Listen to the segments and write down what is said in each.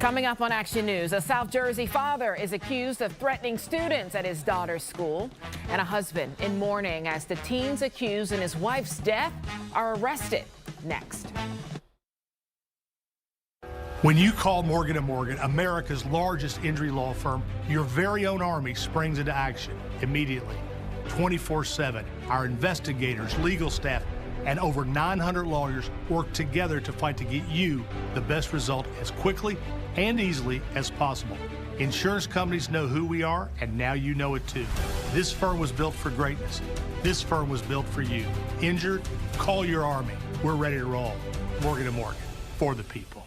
Coming up on Action News, a South Jersey father is accused of threatening students at his daughter's school, and a husband in mourning as the teens accused in his wife's death are arrested. Next. When you call Morgan & Morgan, America's largest injury law firm, your very own army springs into action immediately. 24/7, our investigators, legal staff, and over 900 lawyers work together to fight to get you the best result as quickly and easily as possible. Insurance companies know who we are, and now you know it too. This firm was built for greatness. This firm was built for you. Injured? Call your army. We're ready to roll. Morgan & Morgan, for the people.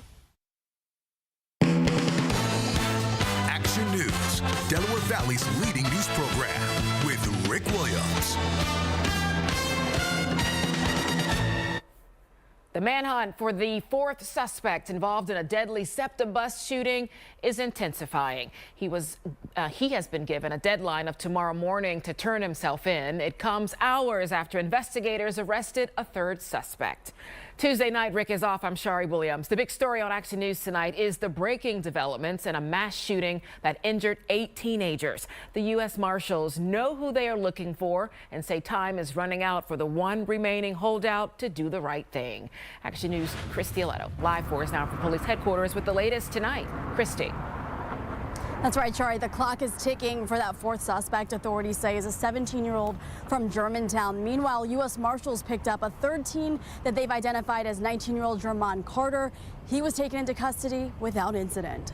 Action News, Delaware Valley's leading news program with Rick Williams. The manhunt for the fourth suspect involved in a deadly SEPTA bus shooting is intensifying. He has been given a deadline of tomorrow morning to turn himself in. It comes hours after investigators arrested a third suspect. Tuesday night, Rick is off. I'm Sharrie Williams. The big story on Action News tonight is the breaking developments in a mass shooting that injured 8 teenagers. The U.S. Marshals know who they are looking for and say time is running out for the one remaining holdout to do the right thing. Action News' Christy Aletto live for us now from police headquarters with the latest tonight. Christy. That's right, Sharrie. The clock is ticking for that fourth suspect. Authorities say is a 17-year-old from Germantown. Meanwhile, U.S. Marshals picked up a third teen that they've identified as 19-year-old Jermon Carter. He was taken into custody without incident.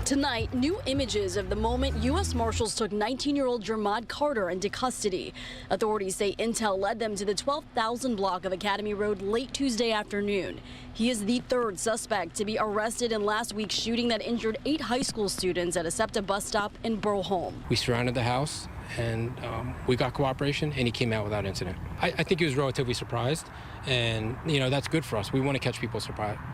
Tonight, new images of the moment U.S. Marshals took 19-year-old Jermon Carter into custody. Authorities say intel led them to the 12,000 block of Academy Road late Tuesday afternoon. He is the third suspect to be arrested in last week's shooting that injured 8 high school students at a SEPTA bus stop in Burlholme. We surrounded the house and we got cooperation, and he came out without incident. I think he was relatively surprised, and that's good for us. We want to catch people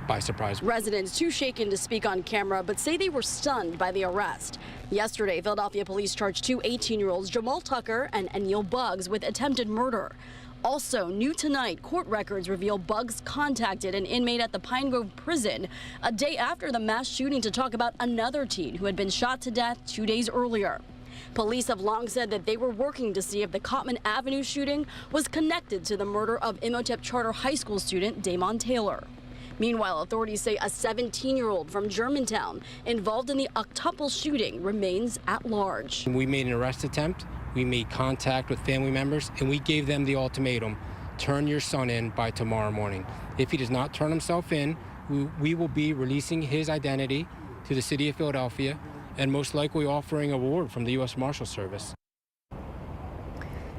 by surprise. Residents too shaken to speak on camera, but say they were stunned by the arrest. Yesterday, Philadelphia police charged 2 18-year-olds, Jamal Tucker and Neil Buggs, with attempted murder. Also, new tonight, court records reveal Buggs contacted an inmate at the Pine Grove prison a day after the mass shooting to talk about another teen who had been shot to death 2 days earlier. Police have long said that they were working to see if the Cotman Avenue shooting was connected to the murder of Imhotep Charter High School student Damon Taylor. Meanwhile, authorities say a 17-year-old from Germantown involved in the octuple shooting remains at large. We made an arrest attempt. We made contact with family members, and we gave them the ultimatum: turn your son in by tomorrow morning. If he does not turn himself in, we will be releasing his identity to the city of Philadelphia and most likely offering a reward from the U.S. Marshal Service.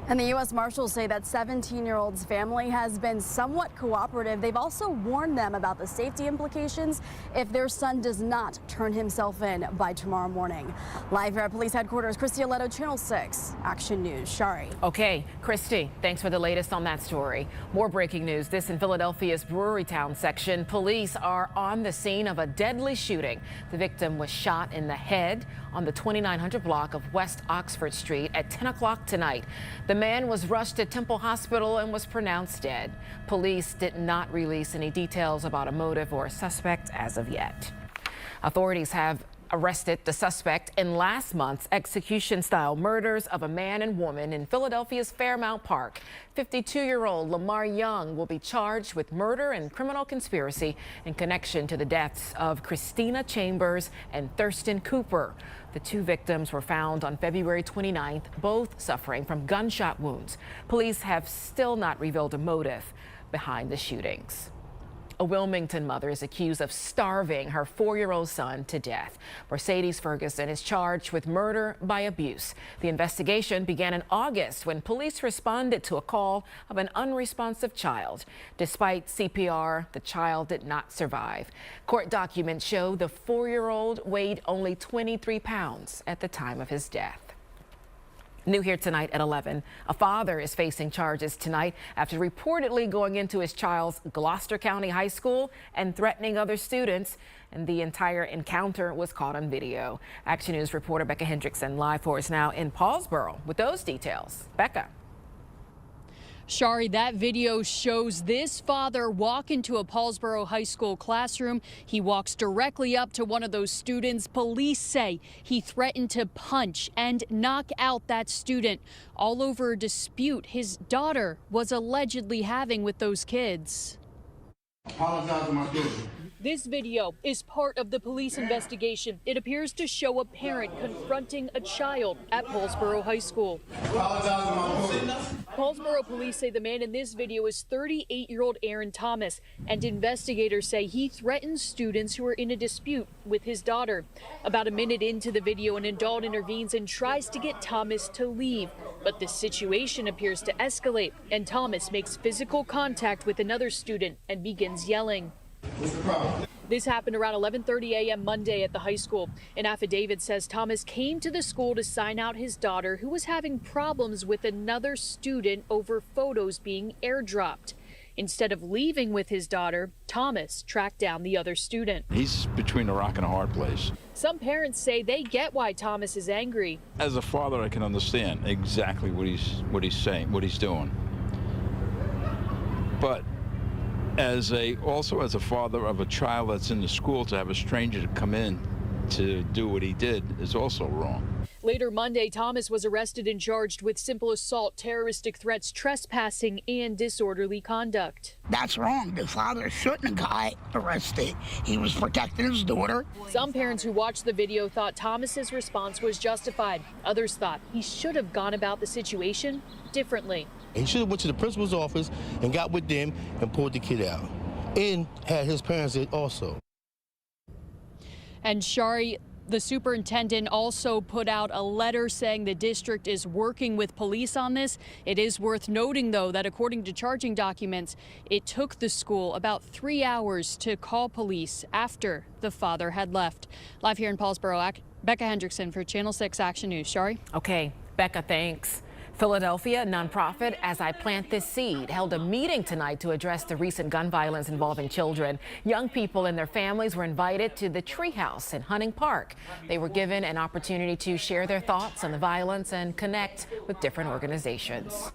And the U.S. Marshals say that 17-year-old's family has been somewhat cooperative. They've also warned them about the safety implications if their son does not turn himself in by tomorrow morning. Live here at police headquarters, Christy Aletto, Channel 6, Action News. Sharrie. Okay, Christy, thanks for the latest on that story. More breaking news. This in Philadelphia's Brewerytown section. Police are on the scene of a deadly shooting. The victim was shot in the head on the 2900 block of West Oxford Street at 10 o'clock tonight. The man was rushed to Temple Hospital and was pronounced dead. Police did not release any details about a motive or a suspect as of yet. Authorities have arrested the suspect in last month's execution-style murders of a man and woman in Philadelphia's Fairmount Park. 52-year-old Lamar Young will be charged with murder and criminal conspiracy in connection to the deaths of Christina Chambers and Thurston Cooper. The 2 victims were found on February 29th, both suffering from gunshot wounds. Police have still not revealed a motive behind the shootings. A Wilmington mother is accused of starving her 4-year-old son to death. Mercedes Ferguson is charged with murder by abuse. The investigation began in August when police responded to a call of an unresponsive child. Despite CPR, the child did not survive. Court documents show the 4-year-old weighed only 23 pounds at the time of his death. New here tonight at 11. A father is facing charges tonight after reportedly going into his child's Gloucester County High School and threatening other students. And the entire encounter was caught on video. Action News reporter Becca Hendrickson live for us now in Paulsboro with those details. Becca. Sharrie, that video shows this father walk into a Paulsboro High School classroom. He walks directly up to one of those students. Police say he threatened to punch and knock out that student, all over a dispute his daughter was allegedly having with those kids. Apologize to my children. This video is part of the police investigation. It appears to show a parent confronting a child at Paulsboro High School. Apologize to my children. Paulsboro police say the man in this video is 38-year-old Aaron Thomas, and investigators say he threatens students who are in a dispute with his daughter. About a minute into the video, an adult intervenes and tries to get Thomas to leave, but the situation appears to escalate, and Thomas makes physical contact with another student and begins yelling. What's the problem? This happened around 11:30 a.m. Monday at the high school. An affidavit says Thomas came to the school to sign out his daughter, who was having problems with another student over photos being airdropped. Instead of leaving with his daughter, Thomas tracked down the other student. He's between a rock and a hard place. Some parents say they get why Thomas is angry. As a father, I can understand exactly what he's saying, what he's doing. But also as a father of a child that's in the school, to have a stranger to come in to do what he did is also wrong. Later Monday, Thomas was arrested and charged with simple assault, terroristic threats, trespassing, and disorderly conduct. That's wrong. The father shouldn't have got arrested. He was protecting his daughter. Some parents who watched the video thought Thomas's response was justified. Others thought he should have gone about the situation differently. He should have went to the principal's office and got with them and pulled the kid out, and had his parents also. And Sharrie, the superintendent also put out a letter saying the district is working with police on this. It is worth noting, though, that according to charging documents, it took the school about 3 hours to call police after the father had left. Live here in Paulsboro, Becca Hendrickson for Channel 6 Action News. Sharrie? Okay, Becca, thanks. Philadelphia nonprofit As I Plant This Seed held a meeting tonight to address the recent gun violence involving children. Young people and their families were invited to the Treehouse in Hunting Park. They were given an opportunity to share their thoughts on the violence and connect with different organizations.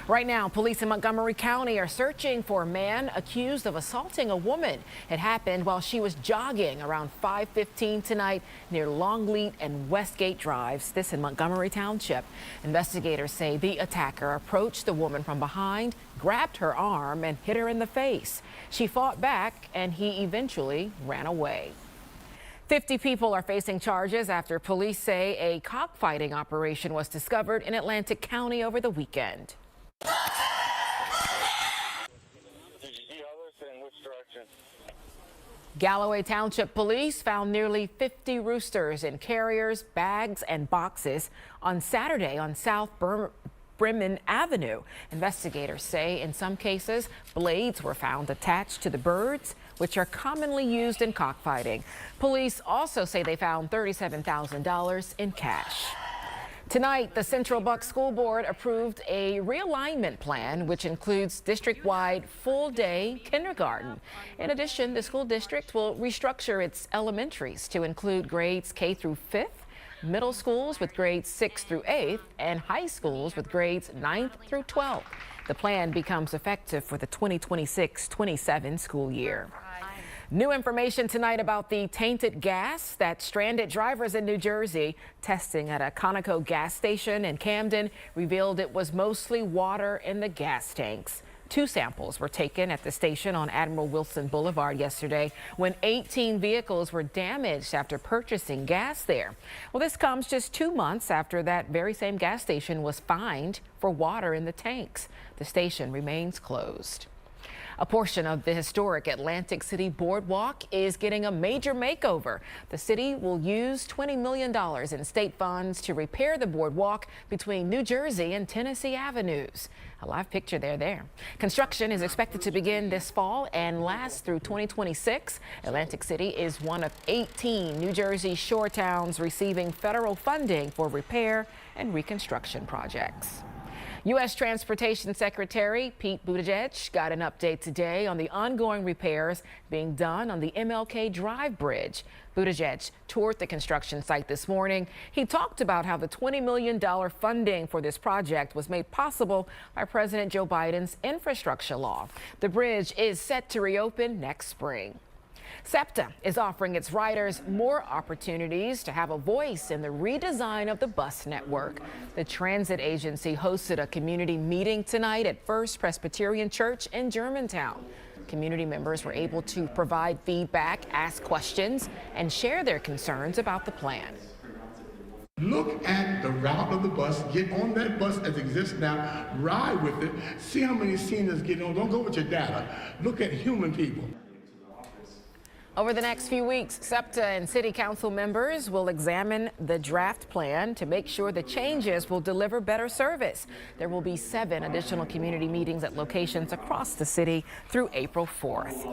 Right now, police in Montgomery County are searching for a man accused of assaulting a woman. It happened while she was jogging around 5:15 tonight near Longleat and Westgate Drives, this in Montgomery Township. Investigators say the attacker approached the woman from behind, grabbed her arm, and hit her in the face. She fought back, and he eventually ran away. 50 people are facing charges after police say a cockfighting operation was discovered in Atlantic County over the weekend. Galloway Township Police found nearly 50 roosters in carriers, bags, and boxes on Saturday on South Bremen Avenue. Investigators say in some cases, blades were found attached to the birds, which are commonly used in cockfighting. Police also say they found $37,000 in cash. Tonight, the Central Bucks School Board approved a realignment plan, which includes district-wide full-day kindergarten. In addition, the school district will restructure its elementaries to include grades K through 5th, middle schools with grades 6th through 8th, and high schools with grades 9th through 12th. The plan becomes effective for the 2026-27 school year. New information tonight about the tainted gas that stranded drivers in New Jersey. Testing at a Conoco gas station in Camden revealed it was mostly water in the gas tanks. 2 samples were taken at the station on Admiral Wilson Boulevard yesterday when 18 vehicles were damaged after purchasing gas there. Well, this comes just 2 months after that very same gas station was fined for water in the tanks. The station remains closed. A portion of the historic Atlantic City Boardwalk is getting a major makeover. The city will use $20 million in state funds to repair the boardwalk between New Jersey and Tennessee Avenues. A live picture there. Construction is expected to begin this fall and last through 2026. Atlantic City is one of 18 New Jersey shore towns receiving federal funding for repair and reconstruction projects. U.S. Transportation Secretary Pete Buttigieg got an update today on the ongoing repairs being done on the MLK Drive Bridge. Buttigieg toured the construction site this morning. He talked about how the $20 million funding for this project was made possible by President Joe Biden's infrastructure law. The bridge is set to reopen next spring. SEPTA is offering its riders more opportunities to have a voice in the redesign of the bus network. The transit agency hosted a community meeting tonight at First Presbyterian Church in Germantown. Community members were able to provide feedback, ask questions, and share their concerns about the plan. Look at the route of the bus, get on that bus as it exists now, ride with it, see how many seniors get on. Don't go with your data. Look at human people. Over the next few weeks, SEPTA and City Council members will examine the draft plan to make sure the changes will deliver better service. There will be 7 additional community meetings at locations across the city through April 4th.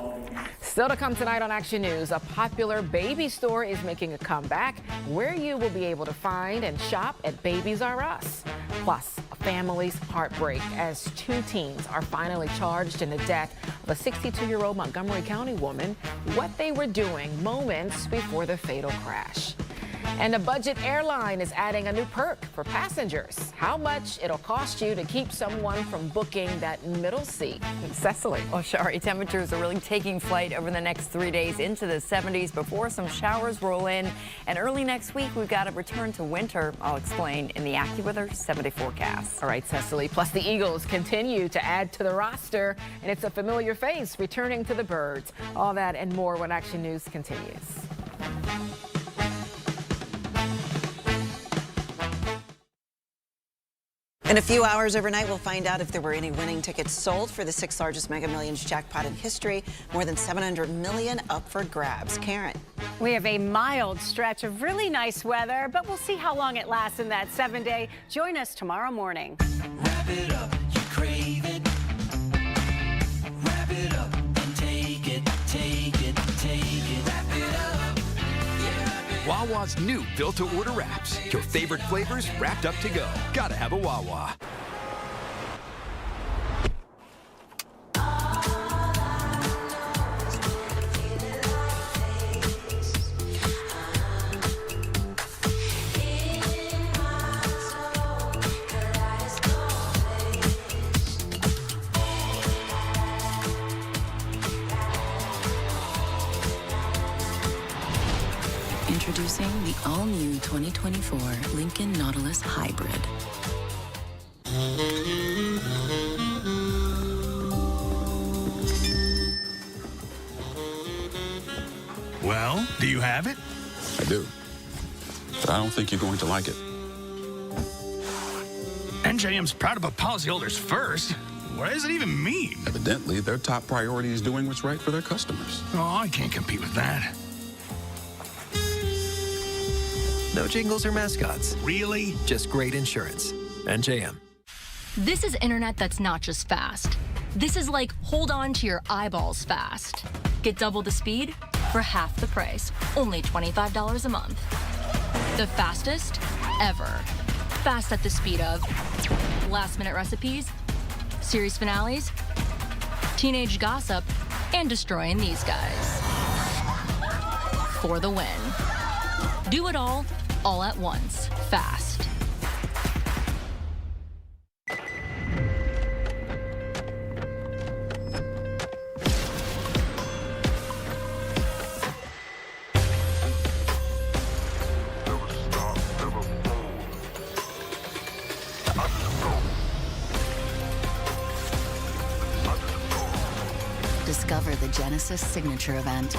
Still to come tonight on Action News, a popular baby store is making a comeback where you will be able to find and shop at Babies R Us. Plus, a family's heartbreak as 2 teens are finally charged in the death of a 62-year-old Montgomery County woman. What they were doing moments before the fatal crash. And a budget airline is adding a new perk for passengers. How much it'll cost you to keep someone from booking that middle seat. Cecily. Well, Sharrie, temperatures are really taking flight over the next 3 days into the 70s before some showers roll in. And early next week, we've got a return to winter. I'll explain in the AccuWeather 7-day forecast. All right, Cecily. Plus, the Eagles continue to add to the roster, and it's a familiar face returning to the Birds. All that and more when Action News continues. In a few hours overnight, we'll find out if there were any winning tickets sold for the 6th largest Mega Millions jackpot in history. More than $700 million up for grabs. Karen. We have a mild stretch of really nice weather, but we'll see how long it lasts in that 7-day. Join us tomorrow morning. Wrap it up, you crave it. Wrap it up and take it, take it, take it. Wrap it up. Wawa's new built-to-order wraps. Your favorite flavors wrapped up to go. Gotta have a Wawa. Introducing the all-new 2024 Lincoln Nautilus Hybrid. Well, do you have it? I do. But I don't think you're going to like it. NJM's proud to put policyholders first. What does it even mean? Evidently, their top priority is doing what's right for their customers. Oh, I can't compete with that. No jingles or mascots. Really? Just great insurance. NJM. This is internet that's not just fast. This is like hold on to your eyeballs fast. Get double the speed for half the price. Only $25 a month. The fastest ever. Fast at the speed of last-minute recipes, series finales, teenage gossip, and destroying these guys. For the win. Do it all at once, fast. Discover the Genesis Signature Event.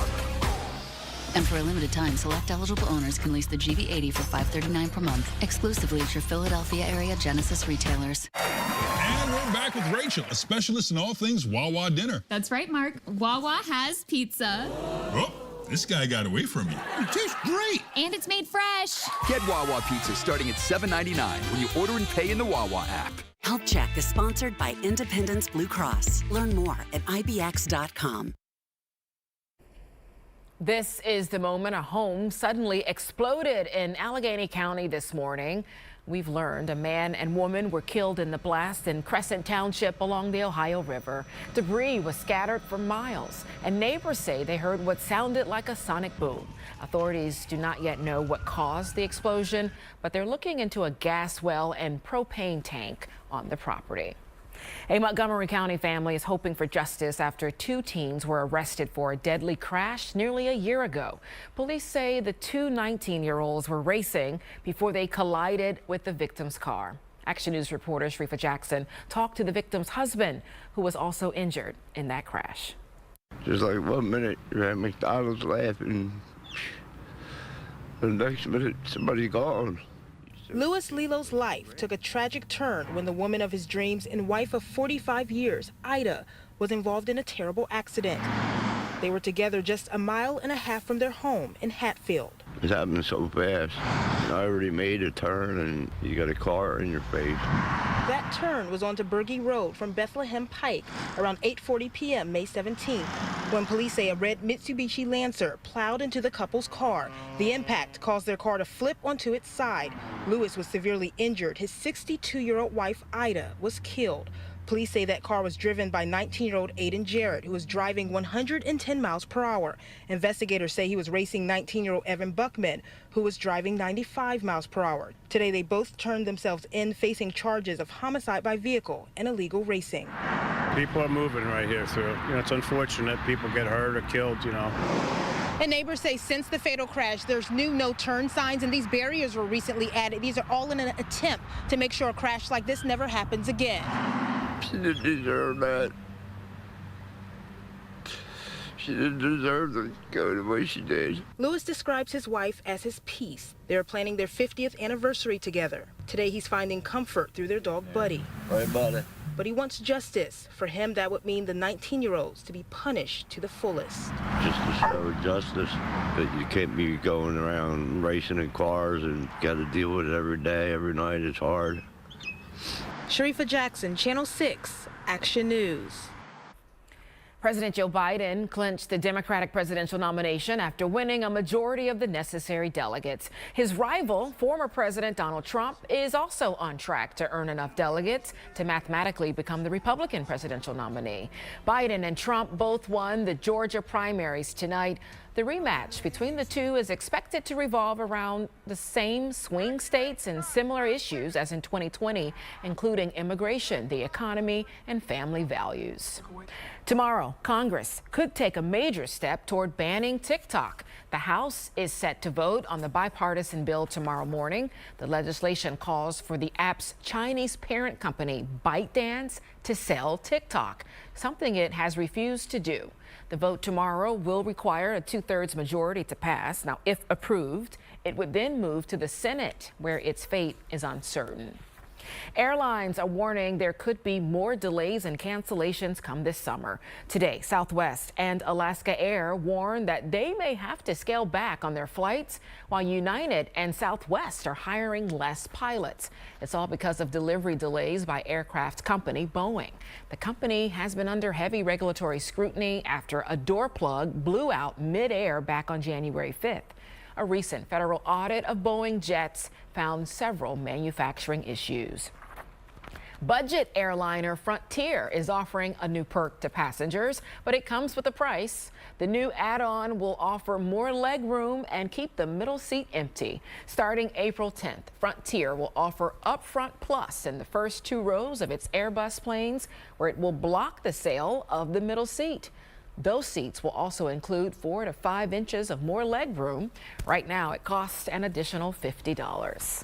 And for a limited time, select eligible owners can lease the GV80 for $539 per month, exclusively at your Philadelphia area Genesis retailers. And we're back with Rachel, a specialist in all things Wawa dinner. That's right, Mark. Wawa has pizza. Oh, this guy got away from me. It tastes great. And it's made fresh. Get Wawa pizza starting at $7.99 when you order and pay in the Wawa app. Health Check is sponsored by Independence Blue Cross. Learn more at ibx.com. This is the moment a home suddenly exploded in Allegheny County this morning. We've learned a man and woman were killed in the blast in Crescent Township along the Ohio River. Debris was scattered for miles, and neighbors say they heard what sounded like a sonic boom. Authorities do not yet know what caused the explosion, but they're looking into a gas well and propane tank on the property. A Montgomery County family is hoping for justice after 2 teens were arrested for a deadly crash nearly a year ago. Police say the 2 19-year-olds were racing before they collided with the victim's car. Action News reporter Sharrie Jackson talked to the victim's husband, who was also injured in that crash. Just like 1 minute, you're at McDonald's laughing. The next minute, somebody's gone. Louis Lilo's life took a tragic turn when the woman of his dreams and wife of 45 years, Ida, was involved in a terrible accident. They were together just 1.5 miles from their home in Hatfield. It happened so fast. I already made a turn and you got a car in your face. That turn was onto Berge Road from Bethlehem Pike around 8:40 p.m. May 17th, when police say a red Mitsubishi Lancer plowed into the couple's car. The impact caused their car to flip onto its side. Louis was severely injured. His 62-year-old wife, Ida, was killed. Police say that car was driven by 19-year-old Aiden Jarrett, who was driving 110 miles per hour. Investigators say he was racing 19-year-old Evan Buckman, who was driving 95 miles per hour. Today, they both turned themselves in, facing charges of homicide by vehicle and illegal racing. People are moving right here, so it's unfortunate people get hurt or killed, And neighbors say since the fatal crash, there's new no-turn signs, and these barriers were recently added. These are all in an attempt to make sure a crash like this never happens again. She didn't deserve that. She didn't deserve to go the way she did. Louis describes his wife as his peace. They're planning their 50th anniversary together. Today, he's finding comfort through their dog, Buddy. Right about it. But he wants justice. For him, that would mean the 19-year-olds to be punished to the fullest. Just to show justice that you can't be going around racing in cars and got to deal with it every day, every night. It's hard. Sharrie Jackson, Channel 6, Action News. President Joe Biden clinched the Democratic presidential nomination after winning a majority of the necessary delegates. His rival, former President Donald Trump, is also on track to earn enough delegates to mathematically become the Republican presidential nominee. Biden and Trump both won the Georgia primaries tonight. The rematch between the two is expected to revolve around the same swing states and similar issues as in 2020, including immigration, the economy, and family values. Tomorrow, Congress could take a major step toward banning TikTok. The House is set to vote on the bipartisan bill tomorrow morning. The legislation calls for the app's Chinese parent company, ByteDance, to sell TikTok, something it has refused to do. The vote tomorrow will require a 2/3 majority to pass. Now, if approved, it would then move to the Senate, where its fate is uncertain. Airlines are warning there could be more delays and cancellations come this summer. Today, Southwest and Alaska Air warn that they may have to scale back on their flights, while United and Southwest are hiring less pilots. It's all because of delivery delays by aircraft company Boeing. The company has been under heavy regulatory scrutiny after a door plug blew out mid-air back on January 5th. A recent federal audit of Boeing jets found several manufacturing issues. Budget airliner Frontier is offering a new perk to passengers, but it comes with a price. The new add-on will offer more leg room and keep the middle seat empty. Starting April 10th, Frontier will offer Upfront Plus in the first 2 rows of its Airbus planes, where it will block the sale of the middle seat. Those seats will also include 4 to 5 inches of more leg room. Right now, it costs an additional $50.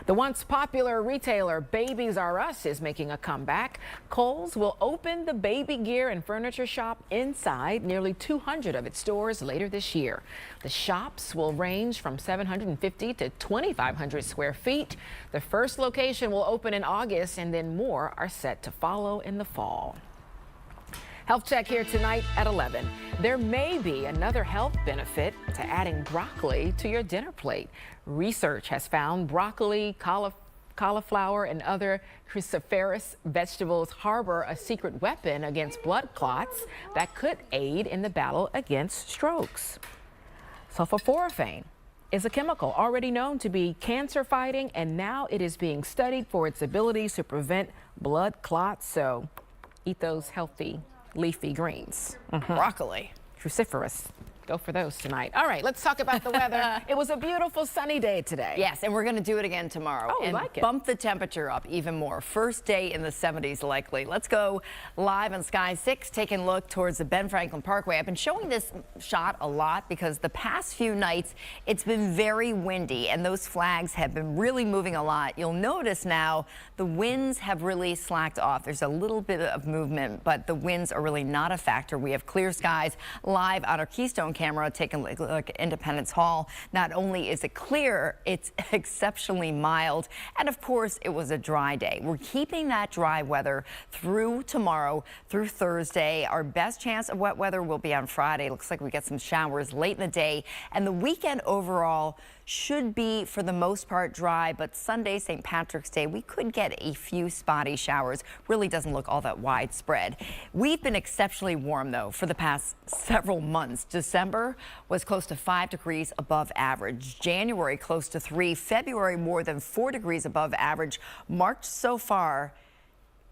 The once popular retailer Babies R Us is making a comeback. Kohl's will open the baby gear and furniture shop inside nearly 200 of its stores later this year. The shops will range from 750 to 2,500 square feet. The first location will open in August, and then more are set to follow in the fall. Health check here tonight at 11. There may be another health benefit to adding broccoli to your dinner plate. Research has found broccoli, cauliflower, and other cruciferous vegetables harbor a secret weapon against blood clots that could aid in the battle against strokes. Sulforaphane is a chemical already known to be cancer fighting, and now it is being studied for its abilities to prevent blood clots. So eat those healthy leafy greens. Broccoli. Cruciferous. Go for those tonight. All right, let's talk about the weather. It was a beautiful sunny day today. Yes, and we're going to do it again tomorrow. Oh, and like it. Bump the temperature up even more. First day in the 70s likely. Let's go live on Sky 6, taking a look towards the Ben Franklin Parkway. I've been showing this shot a lot because the past few nights it's been very windy and those flags have been really moving a lot. You'll notice now the winds have really slacked off. There's a little bit of movement, but the winds are really not a factor. We have clear skies live on our Keystone camera taking a look at Independence Hall. Not only is it clear, it's exceptionally mild. And of course, it was a dry day. We're keeping that dry weather through tomorrow, through Thursday. Our best chance of wet weather will be on Friday. Looks like we get some showers late in the day. And the weekend overall should be, for the most part, dry, but Sunday, St. Patrick's Day, we could get a few spotty showers. Really doesn't look all that widespread. We've been exceptionally warm, though, for the past several months. December was close to 5 degrees above average. January close to 3. February more than 4 degrees above average. March so far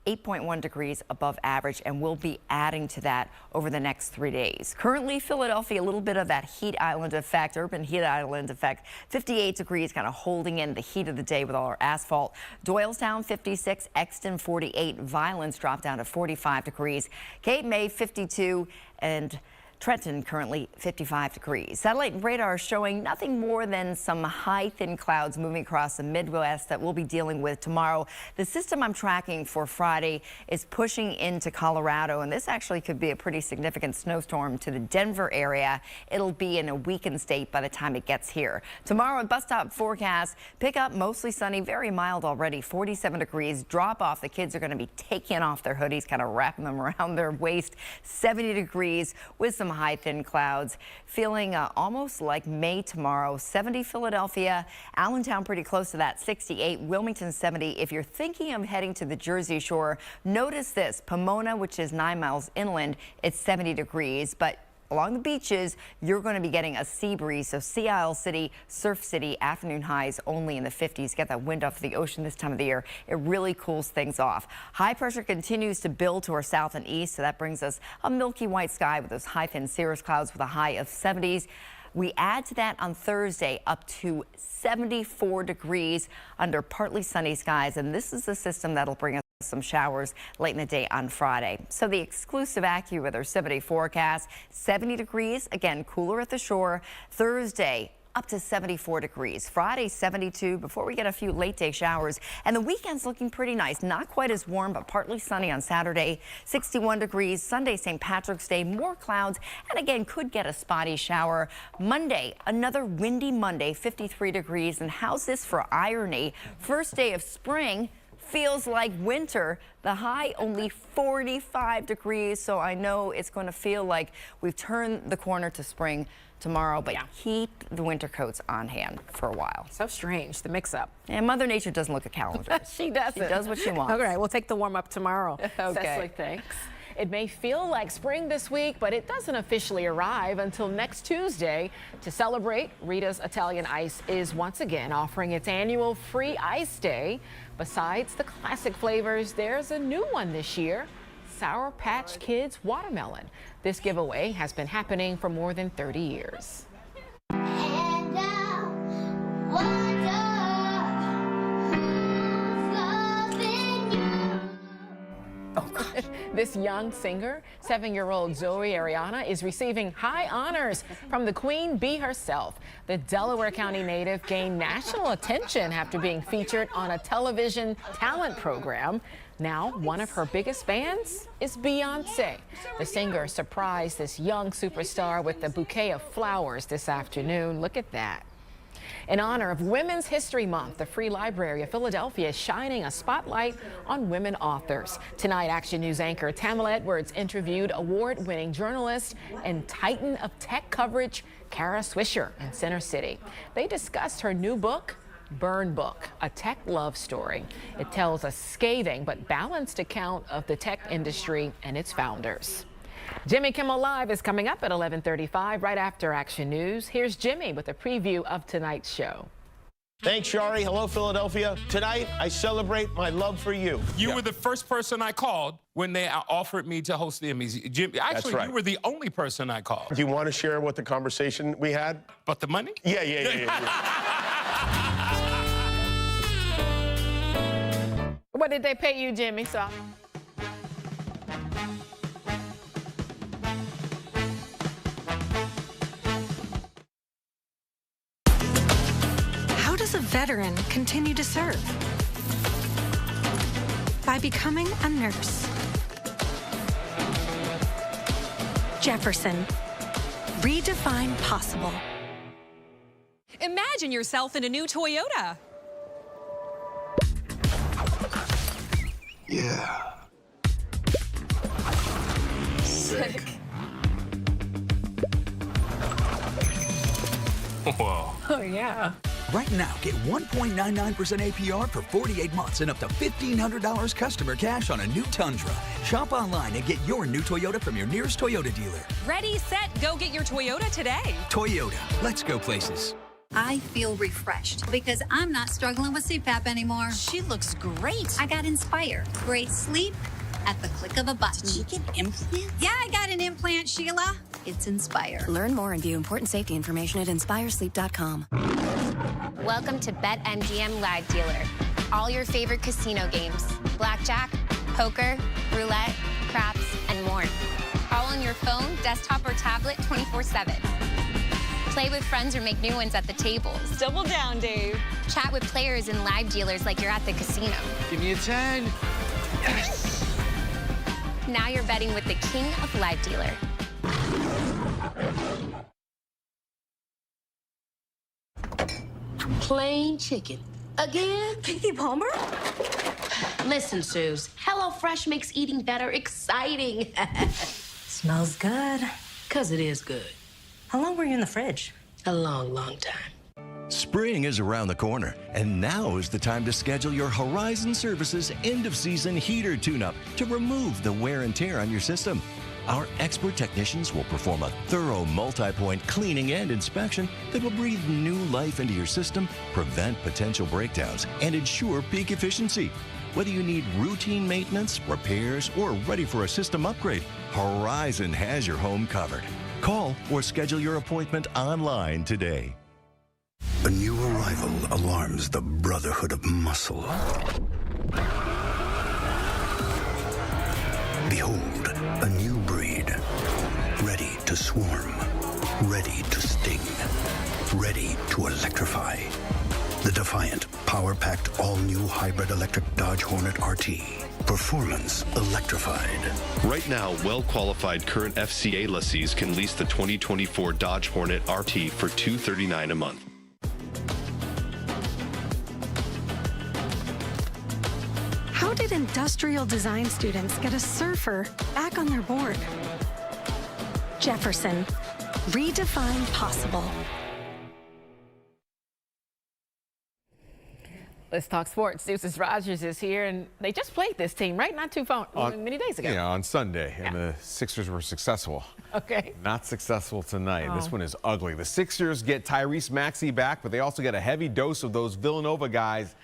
8.1 degrees above average, and we'll be adding to that over the next 3 days. Currently, Philadelphia, a little bit of that heat island effect, urban heat island effect. 58 degrees, kind of holding in the heat of the day with all our asphalt. Doylestown 56, Exton 48, Violence dropped down to 45 degrees. Cape May 52, and Trenton currently 55 degrees. Satellite and radar showing nothing more than some high, thin clouds moving across the Midwest that we'll be dealing with tomorrow. The system I'm tracking for Friday is pushing into Colorado, and this actually could be a pretty significant snowstorm to the Denver area. It'll be in a weakened state by the time it gets here. Tomorrow, bus stop forecast, pick up mostly sunny, very mild already, 47 degrees. Drop off. The kids are going to be taking off their hoodies, kind of wrapping them around their waist. 70 degrees with some high thin clouds, feeling almost like May tomorrow. 70 Philadelphia, Allentown pretty close to that, 68, Wilmington 70. If you're thinking of heading to the Jersey Shore, notice this, Pomona, which is 9 miles inland, it's 70 degrees, but along the beaches, you're going to be getting a sea breeze. So Sea Isle City, Surf City, afternoon highs only in the 50s. Get that wind off the ocean this time of the year. It really cools things off. High pressure continues to build to our south and east. So that brings us a milky white sky with those high thin cirrus clouds with a high of 70s. We add to that on Thursday up to 74 degrees under partly sunny skies. And this is the system that'll bring us some showers late in the day on Friday. So the exclusive AccuWeather 7-day forecast, 70 degrees, again, cooler at the shore. Thursday, up to 74 degrees. Friday, 72 before we get a few late day showers. And the weekend's looking pretty nice. Not quite as warm, but partly sunny on Saturday, 61 degrees. Sunday, St. Patrick's Day, more clouds, and again, could get a spotty shower. Monday, another windy Monday, 53 degrees. And how's this for irony? First day of spring feels like winter. The high only 45 degrees, so I know it's going to feel like we've turned the corner to spring tomorrow, but keep the winter coats on hand for a while. So strange, the mix-up. And Mother Nature doesn't look at calendars. She doesn't. She does what she wants. All right, we'll take the warm-up tomorrow. Okay. Cecily, thanks. It may feel like spring this week, but it doesn't officially arrive until next Tuesday. To celebrate, Rita's Italian Ice is once again offering its annual free ice day. Besides the classic flavors, there's a new one this year, Sour Patch Kids Watermelon. This giveaway has been happening for more than 30 years. This young singer, 7-year-old Zoe Ariana, is receiving high honors from the Queen Bee herself. The Delaware County native gained national attention after being featured on a television talent program. Now, one of her biggest fans is Beyonce. The singer surprised this young superstar with a bouquet of flowers this afternoon. Look at that. In honor of Women's History Month, the Free Library of Philadelphia is shining a spotlight on women authors. Tonight, Action News anchor Tamala Edwards interviewed award-winning journalist and titan of tech coverage, Kara Swisher, in Center City. They discussed her new book, Burn Book, a tech love story. It tells a scathing but balanced account of the tech industry and its founders. Jimmy Kimmel Live is coming up at 11:35 right after Action News. Here's Jimmy with a preview of tonight's show. Thanks, Sharrie. Hello, Philadelphia. Tonight, I celebrate my love for you. You were the first person I called when they offered me to host the Emmys. Jim, actually, right. You were the only person I called. Do you want to share what the conversation we had? But the money? Yeah. What did they pay you, Jimmy? So. How does a veteran continue to serve? By becoming a nurse. Jefferson. Redefine possible. Imagine yourself in a new Toyota. Yeah. Sick. Whoa. Oh, yeah. Right now, get 1.99% APR for 48 months and up to $1,500 customer cash on a new Tundra. Shop online and get your new Toyota from your nearest Toyota dealer. Ready, set, go get your Toyota today. Toyota, let's go places. I feel refreshed because I'm not struggling with CPAP anymore. She looks great. I got Inspire. Great sleep at the click of a button. Did you get implants? Yeah, I got an implant, Sheila. It's Inspire. Learn more and view important safety information at inspiresleep.com. Welcome to BetMGM Live Dealer. All your favorite casino games, blackjack, poker, roulette, craps, and more. All on your phone, desktop, or tablet 24/7. Play with friends or make new ones at the tables. Double down, Dave. Chat with players and live dealers like you're at the casino. Give me a 10. Yes. Now you're betting with the king of Live Dealer. Plain chicken. Again? Kiki Palmer? Listen, Suze, HelloFresh makes eating better exciting. Smells good. 'Cause it is good. How long were you in the fridge? A long, long time. Spring is around the corner, and now is the time to schedule your Horizon Services end-of-season heater tune-up to remove the wear and tear on your system. Our expert technicians will perform a thorough multi-point cleaning and inspection that will breathe new life into your system, prevent potential breakdowns, and ensure peak efficiency. Whether you need routine maintenance, repairs, or ready for a system upgrade, Horizon has your home covered. Call or schedule your appointment online today. A new arrival alarms the Brotherhood of Muscle. Behold, a new breed, ready to swarm, ready to sting, ready to electrify. The defiant, power-packed, all-new hybrid electric Dodge Hornet RT. Performance electrified. Right now, well-qualified current FCA lessees can lease the 2024 Dodge Hornet RT for $239 a month. How did industrial design students get a surfer back on their board? Jefferson. Redefine possible. Let's talk sports. Ducis Rodgers is here, and they just played this team, right? Not too many days ago. Yeah, on Sunday, and the Sixers were successful. Okay. Not successful tonight. Oh. This one is ugly. The Sixers get Tyrese Maxey back, but they also get a heavy dose of those Villanova guys.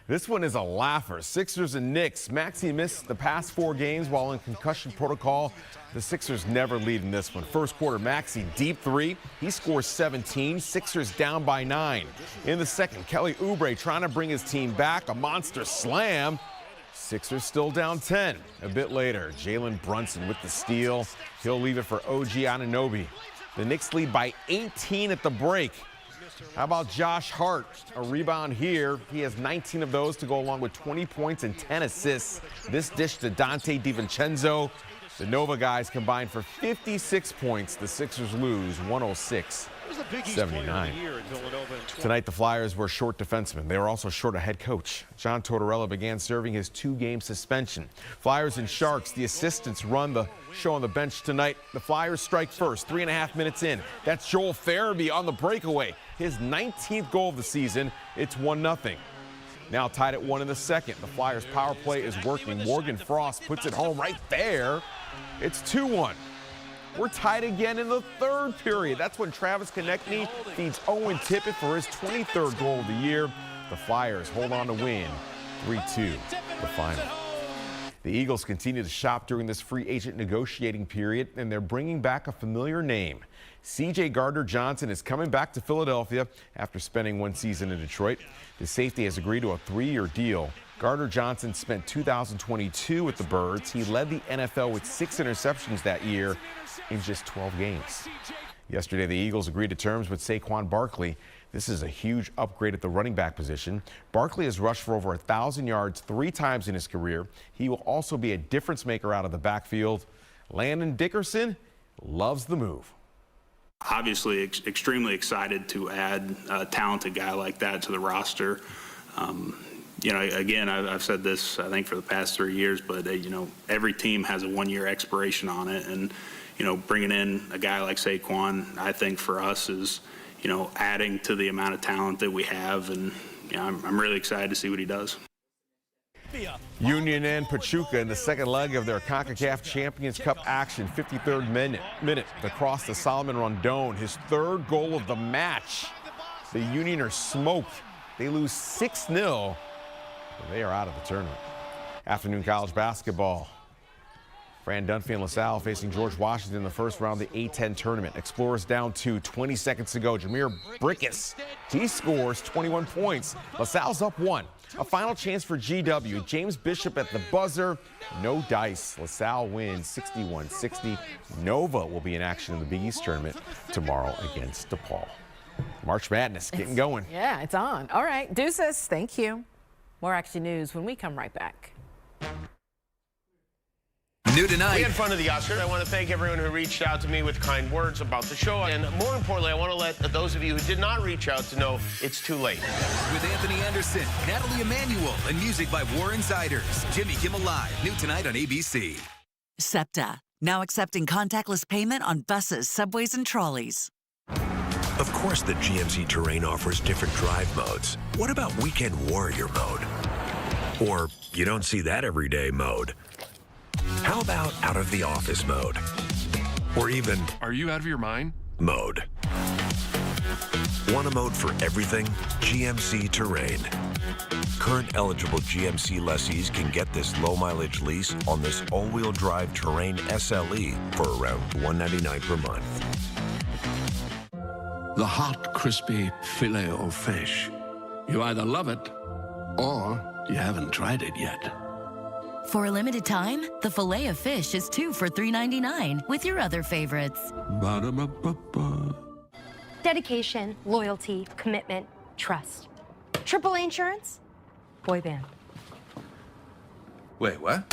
This one is a laugher. Sixers and Knicks. Maxey missed the past 4 games while in concussion protocol. The Sixers never lead in this one. First quarter, Maxey deep 3. He scores 17. Sixers down by 9. In the second, Kelly Oubre trying to bring his team back. A monster slam. Sixers still down 10. A bit later, Jalen Brunson with the steal. He'll leave it for OG Anunoby. The Knicks lead by 18 at the break. How about Josh Hart? A rebound here. He has 19 of those to go along with 20 points and 10 assists. This dish to Dante DiVincenzo. The Nova guys combined for 56 points. The Sixers lose 106-79. Tonight, the Flyers were short defensemen. They were also short a head coach. John Tortorella began serving his 2-game suspension. Flyers and Sharks, the assistants run the show on the bench tonight. The Flyers strike first, 3.5 minutes in. That's Joel Farabee on the breakaway. His 19th goal of the season. It's 1-0. Now tied at 1 in the second. The Flyers' power play is working. Morgan Frost puts it home right there. It's 2-1. We're tied again in the third period. That's when Travis Konechny feeds Owen Tippett for his 23rd goal of the year. The Flyers hold on to win 3-2 the final. The Eagles continue to shop during this free agent negotiating period, and they're bringing back a familiar name. C.J. Gardner-Johnson is coming back to Philadelphia after spending one season in Detroit. The safety has agreed to a 3-year deal. Gardner-Johnson spent 2022 with the Birds. He led the NFL with 6 interceptions that year in just 12 games. Yesterday, the Eagles agreed to terms with Saquon Barkley. This is a huge upgrade at the running back position. Barkley has rushed for over 1,000 yards 3 times in his career. He will also be a difference maker out of the backfield. Landon Dickerson loves the move. Obviously, extremely excited to add a talented guy like that to the roster. You know, again, I've said this, I think, for the past 3 years, but, you know, every team has a 1-year expiration on it. And, you know, bringing in a guy like Saquon, I think for us is, you know, adding to the amount of talent that we have. And, you know, I'm really excited to see what he does. Union and Pachuca in the second leg of their CONCACAF Champions Cup action. 53rd minute across the Solomon Rondon, his 3rd goal of the match. The Union are smoked. They lose 6-0. They are out of the tournament. Afternoon college basketball. Fran Dunphy and LaSalle facing George Washington in the first round of the A-10 tournament. Explorers down 2, 20 seconds to go. Jameer Brickus, he scores 21 points. LaSalle's up 1. A final chance for GW. James Bishop at the buzzer. No dice. LaSalle wins 61-60. Nova will be in action in the Big East tournament tomorrow against DePaul. March Madness getting going. Yeah, it's on. All right, Ducis, thank you. More Action News when we come right back. New tonight. We had fun at the Oscars. I want to thank everyone who reached out to me with kind words about the show. And more importantly, I want to let those of you who did not reach out to know it's too late. With Anthony Anderson, Natalie Emanuel, and music by War Insiders. Jimmy Kimmel Live, new tonight on ABC. SEPTA, now accepting contactless payment on buses, subways, and trolleys. Of course, the GMC Terrain offers different drive modes. What about Weekend Warrior mode? Or you don't see that every day mode? How about out of the office mode? Or even, are you out of your mind? Mode. Want a mode for everything? GMC Terrain. Current eligible GMC lessees can get this low mileage lease on this all-wheel drive Terrain SLE for around $199 per month. The hot, crispy filet of fish. You either love it or you haven't tried it yet. For a limited time, the filet of fish is 2 for $3.99 with your other favorites. Ba-da-ba-ba-ba. Dedication, loyalty, commitment, trust. AAA Insurance, boy band. Wait, what?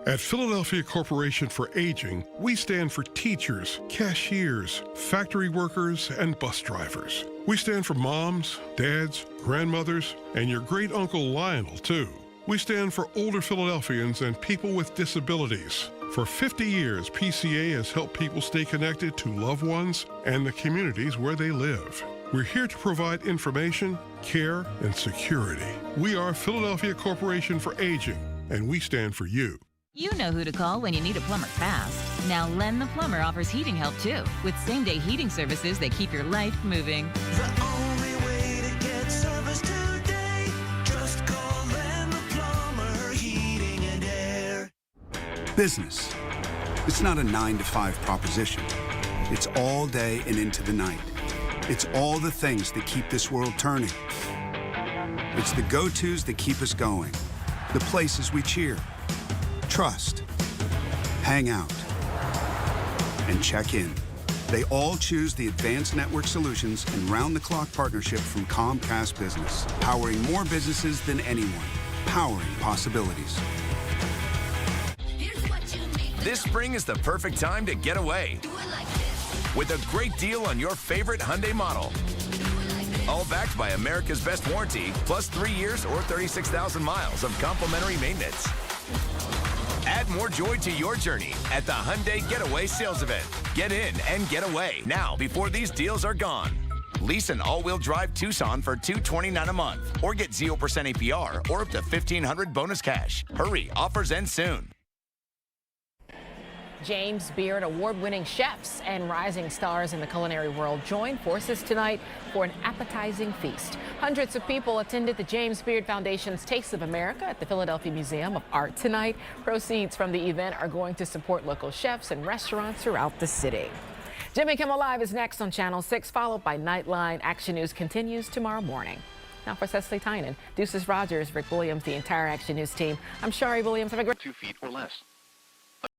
At Philadelphia Corporation for Aging, we stand for teachers, cashiers, factory workers, and bus drivers. We stand for moms, dads, grandmothers, and your great uncle Lionel, too. We stand for older Philadelphians and people with disabilities. For 50 years, PCA has helped people stay connected to loved ones and the communities where they live. We're here to provide information, care, and security. We are Philadelphia Corporation for Aging, and we stand for you. You know who to call when you need a plumber fast. Now Len the Plumber offers heating help too, with same-day heating services that keep your life moving. The only way to get service today, just call Len the Plumber, Heating and Air. Business. It's not a 9-to-5 proposition. It's all day and into the night. It's all the things that keep this world turning. It's the go-tos that keep us going. The places we cheer, trust, hang out, and check in. They all choose the advanced network solutions and round-the-clock partnership from Comcast Business, powering more businesses than anyone, powering possibilities. This spring is the perfect time to get away with a great deal on your favorite Hyundai model. All backed by America's best warranty, plus 3 years or 36,000 miles of complimentary maintenance. Add more joy to your journey at the Hyundai Getaway Sales Event. Get in and get away now before these deals are gone. Lease an all-wheel drive Tucson for $229 a month, or get 0% APR or up to $1,500 bonus cash. Hurry, offers end soon. James Beard award-winning chefs and rising stars in the culinary world join forces tonight for an appetizing feast. Hundreds of people attended the James Beard Foundation's Taste of America at the Philadelphia Museum of Art tonight. Proceeds from the event are going to support local chefs and restaurants throughout the city. Jimmy Kimmel Live is next on Channel 6, followed by Nightline. Action News continues tomorrow morning. Now for Cecily Tynan, Ducis Rodgers, Rick Williams, the entire Action News team, I'm Sharrie Williams. Have a great 2 feet or less.